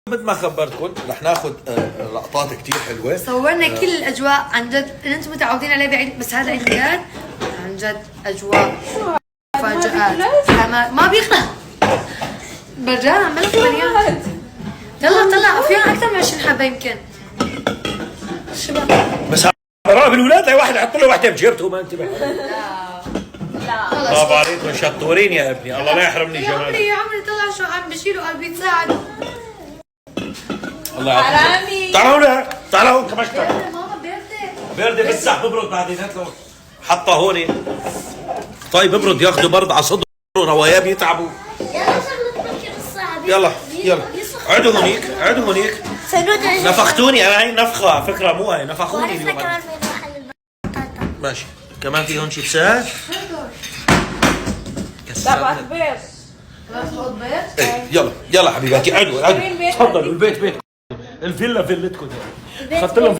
مثل ما خبرتكم رح ناخذ لقطات كتير حلوه. صورنا كل الاجواء عن جد اللي انتم متعودين عليه بعيد، بس هذا عيد ميلاد عن جد اجواء مفاجآت ما بيخلص. برجال عمال مليان. يلا طلع فيها اكثر من 20 حبه يمكن. بس راب الولاد لا واحد يحط له وحده بجيبته ما انتبه. لا برافو عليكم شطورين يا ابني، الله لا يحرمني يا جمالك. عمري يا عمري طلع شو عم بشيلوا قلبي تساعدوا. الله يعافيك. تعالوا تعالوا كمشتر. ماما بيردة بيردة بتسح ببرد بعدين هات له حطها هون. طيب ببرد ياخذوا برد على صدره رواياه بيتعبوا. يلا شغلة بكر الصعب. يلا عدوا هونيك نفختوني انا هي نفخه على فكره مو هي نفخوني وعرفنا اليوم. كمان من محل البطاطا. ماشي كمان في هون شيبسات. تبعت بيض. يلا حبيباتي عدوا تفضلوا البيت بيتكم الفيلا فيلتكم. اخذت لهم